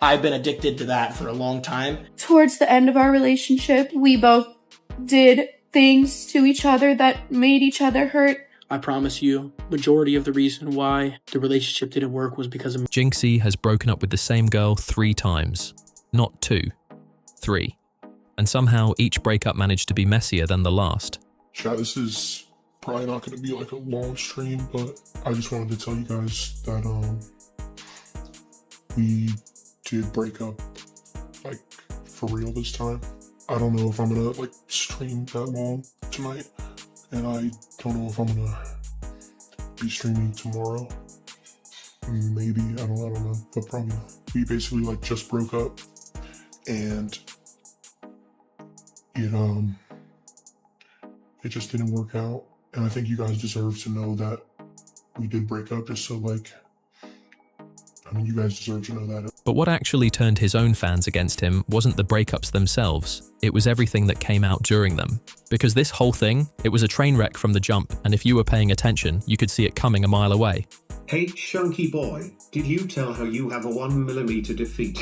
I've been addicted to that for a long time. Towards the end of our relationship, we both did things to each other that made each other hurt. I promise you, majority of the reason why the relationship didn't work was because of me. Jynxzi has broken up with the same girl 3 times. Not 2, 3. And somehow each breakup managed to be messier than the last. Chat, this is probably not going to be like a long stream, but I just wanted to tell you guys that we did break up, like, for real this time. I don't know if I'm gonna like stream that long tonight, and I don't know if I'm gonna be streaming tomorrow. Maybe, I don't know, but probably not. We basically like just broke up, and it just didn't work out. And I think you guys deserve to know that we did break up, just so like, I mean, you guys deserve to know that. But what actually turned his own fans against him wasn't the breakups themselves, it was everything that came out during them. Because this whole thing, it was a train wreck from the jump, and if you were paying attention, you could see it coming a mile away. Hey chunky boy, did you tell her you have a 1mm defeat?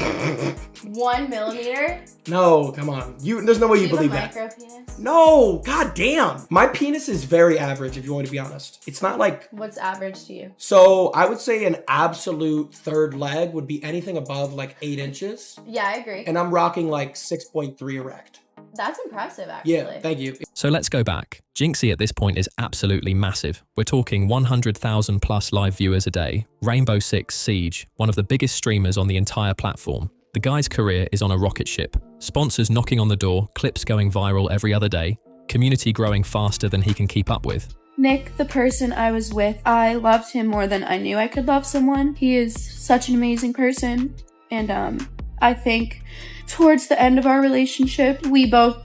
1 millimeter? No, come on. There's no way you believe that. Micro penis? No, god damn. My penis is very average, if you want to be honest. It's not like... What's average to you? So I would say an absolute third leg would be anything above like 8 inches. Yeah, I agree. And I'm rocking like 6.3 erect. That's impressive, actually. Yeah, thank you. So let's go back. Jynxzi at this point is absolutely massive. We're talking 100,000 plus live viewers a day. Rainbow Six Siege, one of the biggest streamers on the entire platform. The guy's career is on a rocket ship. Sponsors knocking on the door, clips going viral every other day, community growing faster than he can keep up with. Nick, the person I was with, I loved him more than I knew I could love someone. He is such an amazing person, and I think towards the end of our relationship, we both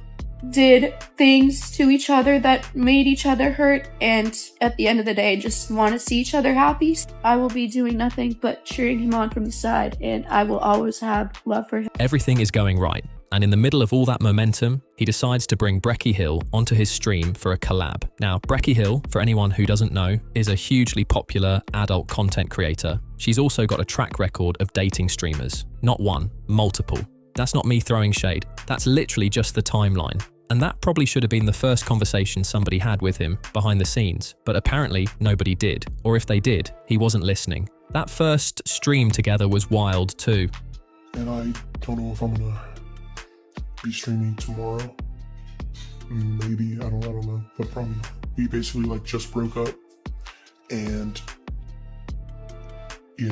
did things to each other that made each other hurt, and at the end of the day, just want to see each other happy. I will be doing nothing but cheering him on from the side, and I will always have love for him. Everything is going right, and in the middle of all that momentum, he decides to bring Breckie Hill onto his stream for a collab. Now, Breckie Hill, for anyone who doesn't know, is a hugely popular adult content creator. She's also got a track record of dating streamers. Not one, multiple. That's not me throwing shade, that's literally just the timeline. And that probably should have been the first conversation somebody had with him behind the scenes, but apparently nobody did. Or if they did, he wasn't listening. That first stream together was wild too. And I don't know if I'm gonna be streaming tomorrow. Maybe, I don't know, but probably not. We basically like just broke up, and it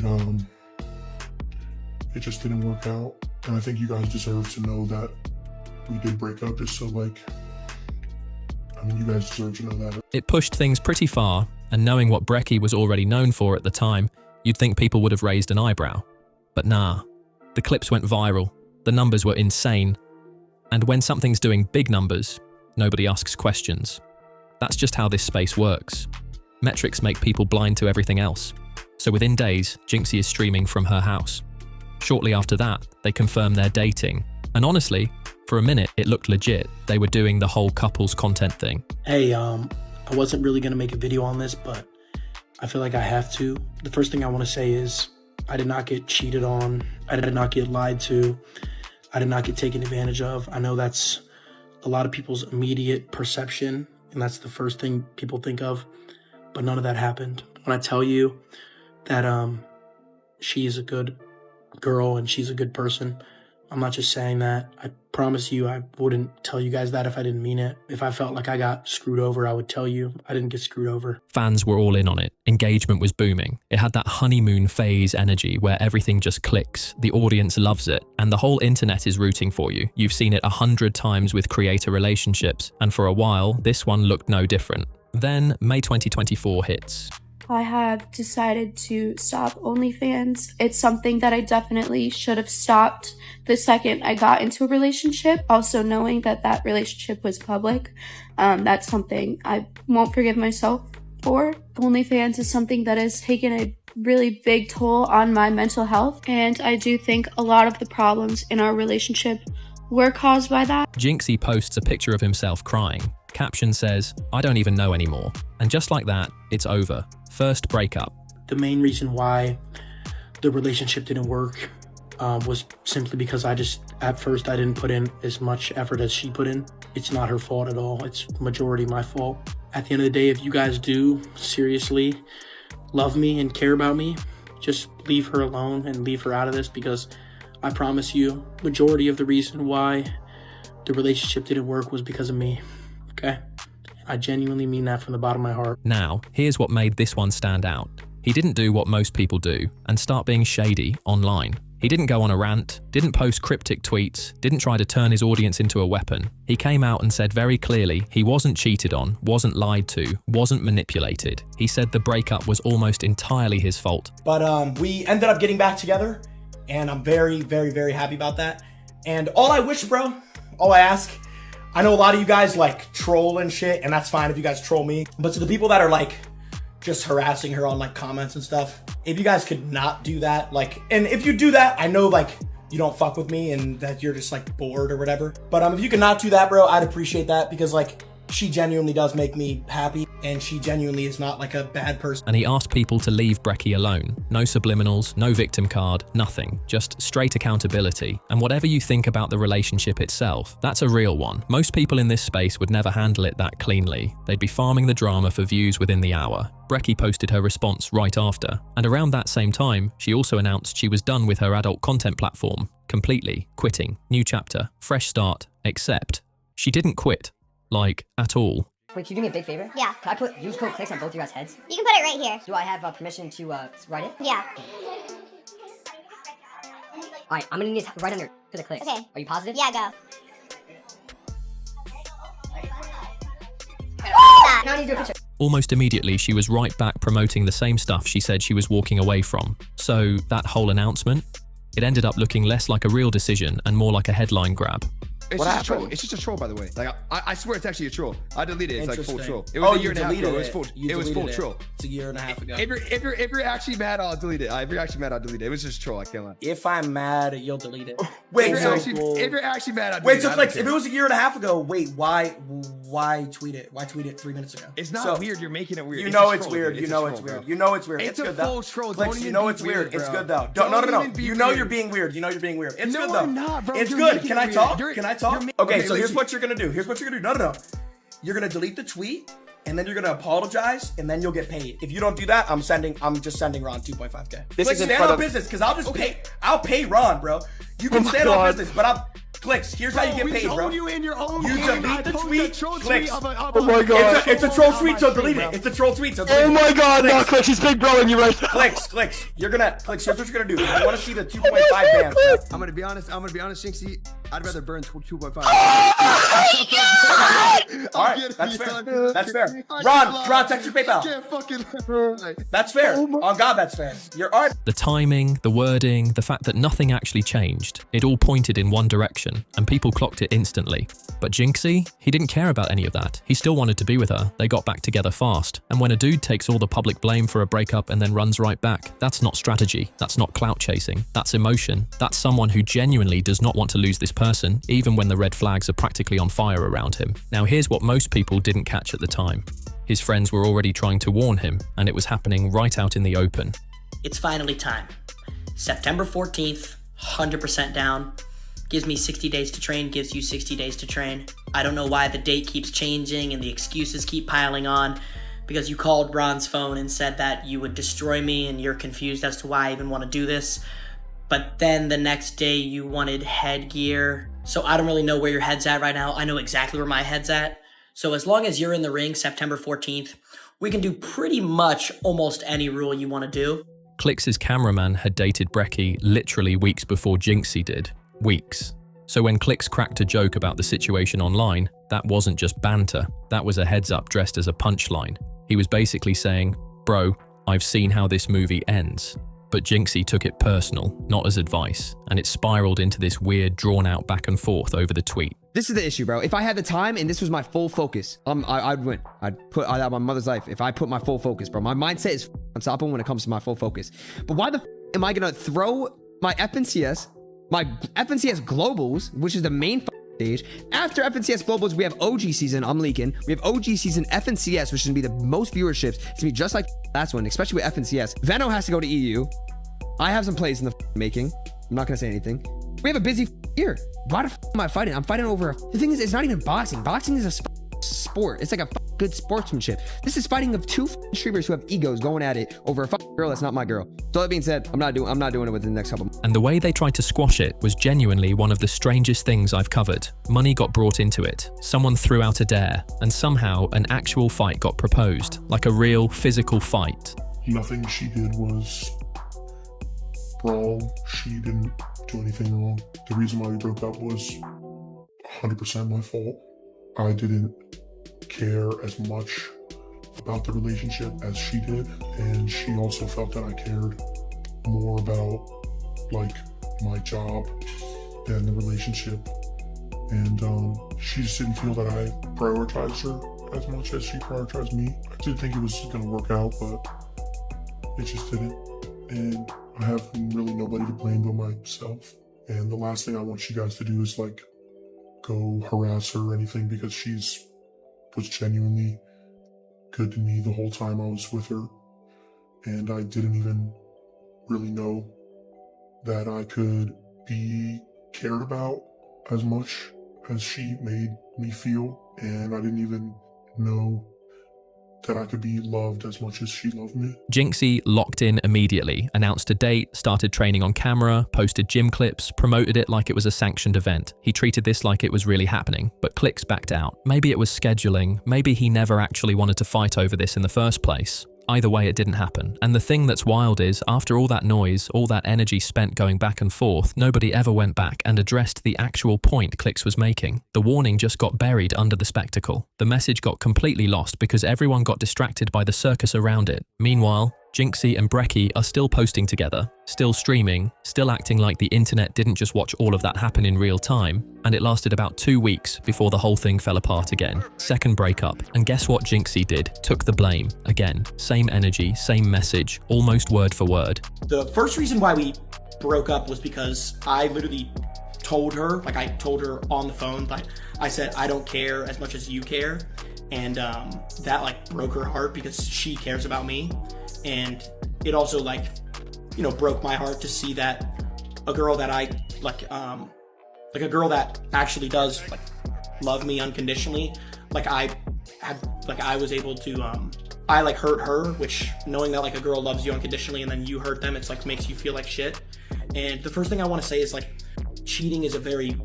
just didn't work out. And I think you guys deserve to know that we did break up, just so like, I mean, you guys deserve to know that. It pushed things pretty far, and knowing what Breckie was already known for at the time, you'd think people would have raised an eyebrow. But nah, the clips went viral, the numbers were insane, and when something's doing big numbers, nobody asks questions. That's just how this space works. Metrics make people blind to everything else. So within days, Jynxzi is streaming from her house. Shortly after that, they confirm they're dating. And honestly, for a minute, it looked legit. They were doing the whole couples content thing. Hey, I wasn't really gonna make a video on this, but I feel like I have to. The first thing I wanna say is I did not get cheated on. I did not get lied to. I did not get taken advantage of. I know that's a lot of people's immediate perception, and that's the first thing people think of, but none of that happened. When I tell you that she is a good girl and she's a good person, I'm not just saying that. I promise you I wouldn't tell you guys that if I didn't mean it. If I felt like I got screwed over, I would tell you. I didn't get screwed over. Fans were all in on it. Engagement was booming. It had that honeymoon phase energy where everything just clicks. The audience loves it. And the whole internet is rooting for you. You've seen it 100 times with creator relationships. And for a while, this one looked no different. Then May 2024 hits. I have decided to stop OnlyFans. It's something that I definitely should have stopped the second I got into a relationship. Also knowing that that relationship was public, that's something I won't forgive myself for. OnlyFans is something that has taken a really big toll on my mental health, and I do think a lot of the problems in our relationship were caused by that. Jynxzi posts a picture of himself crying. Caption says, "I don't even know anymore." And just like that, it's over. First breakup. The main reason why the relationship didn't work was simply because at first I didn't put in as much effort as she put in. It's not her fault at all. It's majority my fault. At the end of the day, if you guys do seriously love me and care about me, just leave her alone and leave her out of this, because I promise you, majority of the reason why the relationship didn't work was because of me, okay? I genuinely mean that from the bottom of my heart. Now, here's what made this one stand out. He didn't do what most people do and start being shady online. He didn't go on a rant, didn't post cryptic tweets, didn't try to turn his audience into a weapon. He came out and said very clearly he wasn't cheated on, wasn't lied to, wasn't manipulated. He said the breakup was almost entirely his fault. But we ended up getting back together, and I'm very, very, very happy about that. And all I wish, bro, all I ask, I know a lot of you guys like troll and shit, and that's fine if you guys troll me. But to the people that are like just harassing her on like comments and stuff, if you guys could not do that, like, and if you do that, I know like you don't fuck with me and that you're just like bored or whatever. But if you could not do that, bro, I'd appreciate that, because like she genuinely does make me happy, and she genuinely is not like a bad person. And he asked people to leave Breckie alone. No subliminals, no victim card, nothing. Just straight accountability. And whatever you think about the relationship itself, that's a real one. Most people in this space would never handle it that cleanly. They'd be farming the drama for views within the hour. Breckie posted her response right after. And around that same time, she also announced she was done with her adult content platform. Completely. Quitting. New chapter. Fresh start. Except she didn't quit. Like, at all. Wait, can you do me a big favor? Yeah. Can I use code clicks on both of your guys' heads? You can put it right here. Do I have permission to write it? Yeah. Alright, I'm gonna need this right under for the clicks. Okay. Are you positive? Yeah, go. Now I need to do a picture. Almost immediately, she was right back promoting the same stuff she said she was walking away from. So, that whole announcement, it ended up looking less like a real decision and more like a headline grab. It's just a troll. It's just a troll, by the way. Like I swear, it's actually a troll. I deleted it. It's like full troll. It was a year and a half ago. It was full. It was full troll. It's a year and a half ago. If you're actually mad, I'll delete it. If you're actually mad, I'll delete it. It was just a troll. I can't lie. If I'm mad, you'll delete it. Wait, if you're actually mad, I'll delete it. Wait, so like, if it was a year and a half ago, wait, why tweet it? Why tweet it 3 minutes ago? It's not weird. You're making it weird. You know it's weird. You know it's weird. You know it's weird. It's good a full troll. Clicks, you know it's weird. It's good though. No. You know you're being weird. You know you're being weird. It's good though. No, I'm not, bro. It's good. Can I talk? Can I talk? Okay, so here's what you're gonna do. No. You're gonna delete the tweet, and then you're gonna apologize, and then you'll get paid. If you don't do that, I'm just sending Ron 2.5K. This is stand on business, because I'll pay Ron, bro. You can stand on business, but Clicks, here's how you get paid, bro. You in your own you delete the tweet. Clicks. Oh my god. It's a troll tweet, so delete it. It's a troll tweet, so delete it. Oh my god, no, Clicks, he's big broing you right now. Clicks. Here's what you're gonna do. If you wanna see the 2.5 band, bro. I'm gonna be honest, Jynxzi. I'd rather burn 2.5. Alright, that's fair. Ron, text your PayPal. That's fair. On God, that's fair. You're alright. The timing, the wording, the fact that nothing actually changed, it all pointed in one direction, and people clocked it instantly. But Jynxzi, he didn't care about any of that. He still wanted to be with her. They got back together fast. And when a dude takes all the public blame for a breakup and then runs right back, that's not strategy. That's not clout chasing. That's emotion. That's someone who genuinely does not want to lose this person, even when the red flags are practically on fire around him. Now here's what most people didn't catch at the time. His friends were already trying to warn him, and it was happening right out in the open. It's finally time. September 14th, 100% down. Gives me 60 days to train, gives you 60 days to train. I don't know why the date keeps changing and the excuses keep piling on, because you called Ron's phone and said that you would destroy me and you're confused as to why I even want to do this. But then the next day you wanted headgear. So I don't really know where your head's at right now. I know exactly where my head's at. So as long as you're in the ring September 14th, we can do pretty much almost any rule you want to do. Clicks' cameraman had dated Breckie literally weeks before Jynxzi did. Weeks. So when Clicks cracked a joke about the situation online, that wasn't just banter. That was a heads up dressed as a punchline. He was basically saying, bro, I've seen how this movie ends. But Jynxzi took it personal, not as advice, and it spiraled into this weird, drawn-out back and forth over the tweet. This is the issue, bro. If I had the time and this was my full focus, I'd win. I'd have my mother's life if I put my full focus, bro. My mindset is unstoppable when it comes to my full focus. But why the am I gonna throw my FNCS, my FNCS Globals, which is the main stage? After FNCS Globals, we have OG season. I'm leaking. We have OG season FNCS, which is gonna be the most viewerships. It's gonna be just like last one, especially with FNCS. Veno has to go to EU. I have some plays in the making. I'm not gonna say anything. We have a busy year. Why the am I fighting? I'm fighting over. The thing is, it's not even boxing. Boxing is a sport. It's like a good sportsmanship. This is fighting of two streamers who have egos going at it over a girl that's not my girl. So that being said, I'm not doing it within the next couple months. And the way they tried to squash it was genuinely one of the strangest things I've covered. Money got brought into it. Someone threw out a dare, and somehow an actual fight got proposed, like a real physical fight. Nothing she did was wrong. She didn't do anything wrong. The reason why we broke up was 100% my fault. I didn't care as much about the relationship as she did, and she also felt that I cared more about like my job than the relationship, and she just didn't feel that I prioritized her as much as she prioritized me. I did think it was gonna work out, but it just didn't, and I have really nobody to blame but myself. And the last thing I want you guys to do is like go harass her or anything, because was genuinely good to me the whole time I was with her, and I didn't even really know that I could be cared about as much as she made me feel, and I didn't even know that I could be loved as much as she loved me. Jynxzi locked in immediately, announced a date, started training on camera, posted gym clips, promoted it like it was a sanctioned event. He treated this like it was really happening, but Clicks backed out. Maybe it was scheduling, maybe he never actually wanted to fight over this in the first place. Either way, it didn't happen. And the thing that's wild is, after all that noise, all that energy spent going back and forth, nobody ever went back and addressed the actual point Clicks was making. The warning just got buried under the spectacle. The message got completely lost because everyone got distracted by the circus around it. Meanwhile, Jynxzi and Breckie are still posting together, still streaming, still acting like the internet didn't just watch all of that happen in real time, and it lasted about 2 weeks before the whole thing fell apart again. Second breakup, and guess what Jynxzi did? Took the blame. Again, same energy, same message, almost word for word. The first reason why we broke up was because I literally told her, like I told her on the phone, like I said, I don't care as much as you care, and that like broke her heart because she cares about me. And it also like, you know, broke my heart to see that a girl that I like a girl that actually does like love me unconditionally, like I was able to I like hurt her, which knowing that like a girl loves you unconditionally and then you hurt them, it's like makes you feel like shit. And the first thing I want to say is like cheating is a very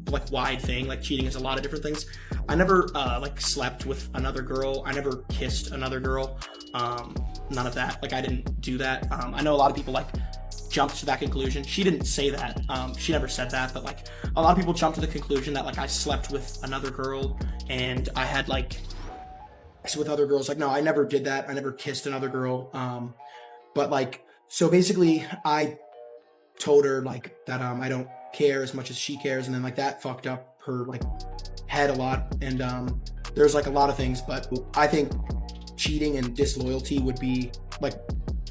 like wide thing. Like cheating is a lot of different things. I never like slept with another girl. I never kissed another girl. None of that. Like I didn't do that. I know a lot of people like jumped to that conclusion. She didn't say that. She never said that, but like a lot of people jumped to the conclusion that like I slept with another girl and I had like sex with other girls. Like no, I never did that. I never kissed another girl. But like, so basically I told her like that I don't care as much as she cares, and then like that fucked up her like head a lot. And there's like a lot of things, but I think cheating and disloyalty would be like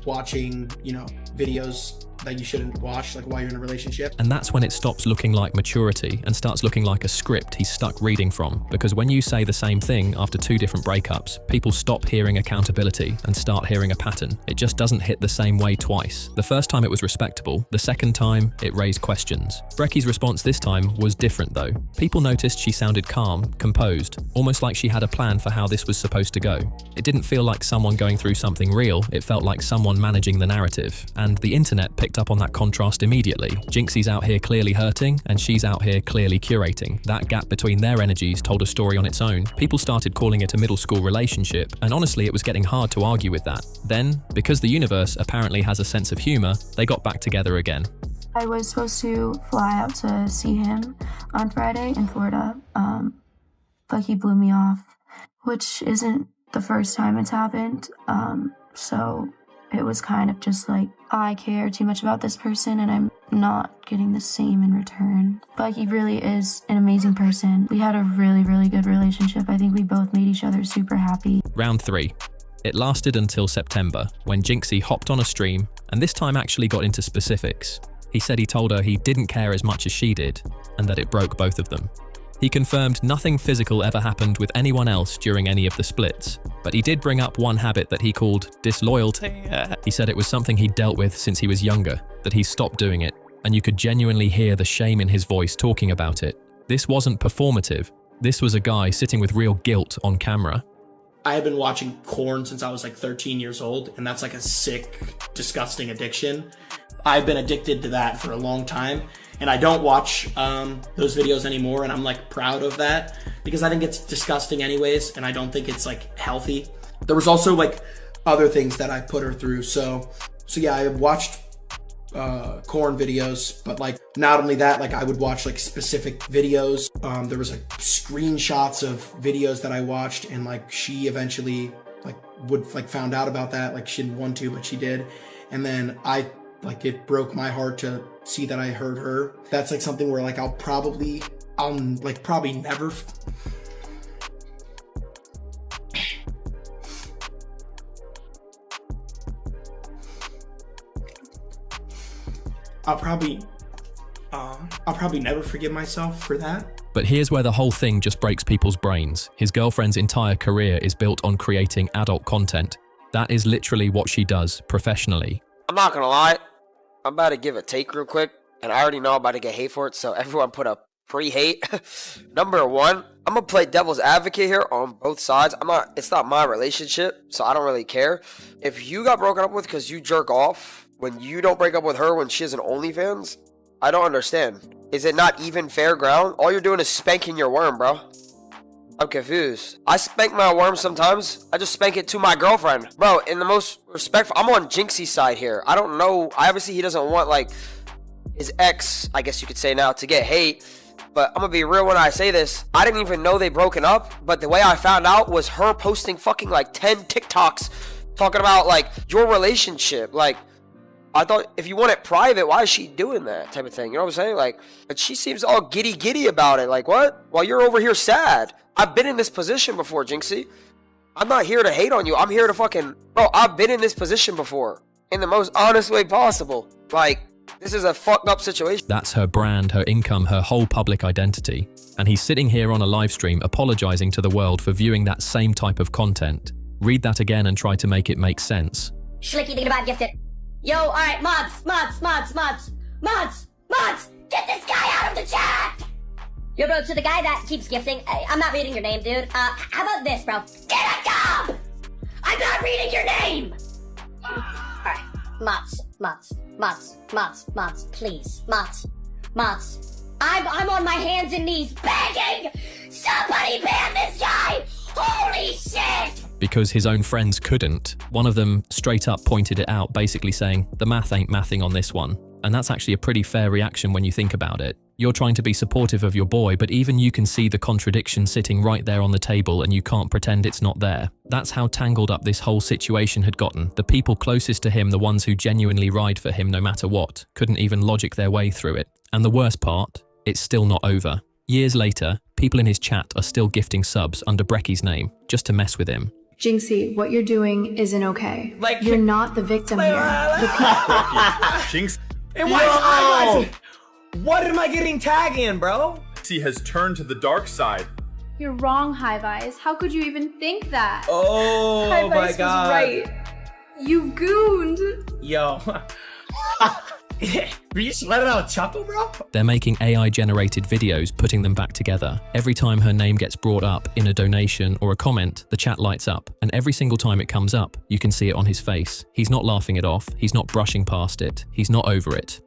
watching, you know, videos that you shouldn't watch like while you're in a relationship. And that's when it stops looking like maturity and starts looking like a script he's stuck reading from. Because when you say the same thing after 2 different breakups, people stop hearing accountability and start hearing a pattern. It just doesn't hit the same way twice. The first time it was respectable, the second time it raised questions. Breckie's response this time was different though. People noticed she sounded calm, composed, almost like she had a plan for how this was supposed to go. It didn't feel like someone going through something real, it felt like someone managing the narrative. And the internet picked up on that contrast immediately. Jynxzi's out here clearly hurting, and she's out here clearly curating. That gap between their energies told a story on its own. People started calling it a middle school relationship, and honestly it was getting hard to argue with that. Then, because the universe apparently has a sense of humor, they got back together again. I was supposed to fly out to see him on Friday in Florida, but he blew me off, which isn't the first time it's happened. So it was kind of just like, I care too much about this person and I'm not getting the same in return. But he really is an amazing person. We had a really, really good relationship. I think we both made each other super happy. Round 3. It lasted until September, when Jynxzi hopped on a stream, and this time actually got into specifics. He said he told her he didn't care as much as she did, and that it broke both of them. He confirmed nothing physical ever happened with anyone else during any of the splits, but he did bring up one habit that he called disloyalty. He said it was something he'd dealt with since he was younger, that he stopped doing it, and you could genuinely hear the shame in his voice talking about it. This wasn't performative. This was a guy sitting with real guilt on camera. I have been watching corn since I was like 13 years old, and that's like a sick, disgusting addiction. I've been addicted to that for a long time, and I don't watch those videos anymore, and I'm like proud of that because I think it's disgusting anyways, and I don't think it's like healthy. There was also like other things that I put her through. So yeah, I watched corn videos, but like not only that, like I would watch like specific videos. There was like screenshots of videos that I watched, and like she eventually found out about that. Like she didn't want to, but she did. And then it broke my heart to see that I hurt her. That's like something where like I'll probably never I'll probably never forgive myself for that. But here's where the whole thing just breaks people's brains. His girlfriend's entire career is built on creating adult content. That is literally what she does professionally. I'm not gonna lie, I'm about to give a take real quick, and I already know I'm about to get hate for it, so everyone put up pre-hate. Number one, I'm gonna play devil's advocate here on both sides. It's not my relationship, so I don't really care. If you got broken up with because you jerk off, when you don't break up with her when she has an OnlyFans, I don't understand. Is it not even fair ground? All you're doing is spanking your worm, bro. I'm confused. I spank my worm sometimes. I just spank it to my girlfriend. Bro, in the most respectful, I'm on Jynxzi's side here. I don't know. Obviously, he doesn't want, like, his ex, I guess you could say now, to get hate. But I'm gonna be real when I say this. I didn't even know they broken up. But the way I found out was her posting fucking, like, 10 TikToks talking about, like, your relationship. Like, I thought if you want it private, why is she doing that type of thing? You know what I'm saying? Like, but she seems all giddy about it. Like, what? While you're over here sad. I've been in this position before, Jynxzi. I'm not here to hate on you. I'm here to fucking... Bro, I've been in this position before. In the most honest way possible. Like, this is a fucked up situation. That's her brand, her income, her whole public identity. And he's sitting here on a live stream apologizing to the world for viewing that same type of content. Read that again and try to make it make sense. Schlicky thinking about gifted. Yo, alright, mods, get this guy out of the chat! Yo, bro, to the guy that keeps gifting, I'm not reading your name, dude. How about this, bro? Get a job! I'm not reading your name! Alright, mods, please, mods. I'm on my hands and knees begging! Somebody ban this guy! Holy shit! Because his own friends couldn't. One of them straight up pointed it out, basically saying, the math ain't mathing on this one. And that's actually a pretty fair reaction when you think about it. You're trying to be supportive of your boy, but even you can see the contradiction sitting right there on the table and you can't pretend it's not there. That's how tangled up this whole situation had gotten. The people closest to him, the ones who genuinely ride for him no matter what, couldn't even logic their way through it. And the worst part, it's still not over. Years later, people in his chat are still gifting subs under Breckie's name, just to mess with him. Jynxzi, what you're doing isn't okay. Like, you're not the victim here. Jynxzi. And why what am I getting tagged in, bro? Jynxzi has turned to the dark side. You're wrong, Hive Eyes. How could you even think that? Oh Hive my Eyes god. was right. You've gooned. Yo. Were you just letting out a chuckle, bro? They're making AI-generated videos, putting them back together. Every time her name gets brought up in a donation or a comment, the chat lights up. And every single time it comes up, you can see it on his face. He's not laughing it off. He's not brushing past it. He's not over it.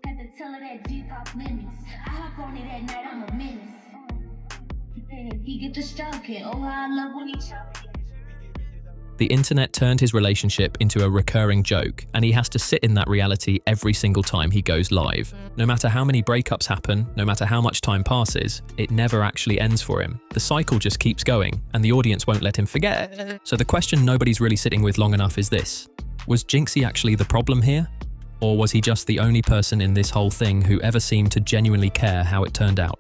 The internet turned his relationship into a recurring joke, and he has to sit in that reality every single time he goes live. No matter how many breakups happen, no matter how much time passes, it never actually ends for him. The cycle just keeps going, and the audience won't let him forget. So the question nobody's really sitting with long enough is this: was Jynxzi actually the problem here? Or was he just the only person in this whole thing who ever seemed to genuinely care how it turned out?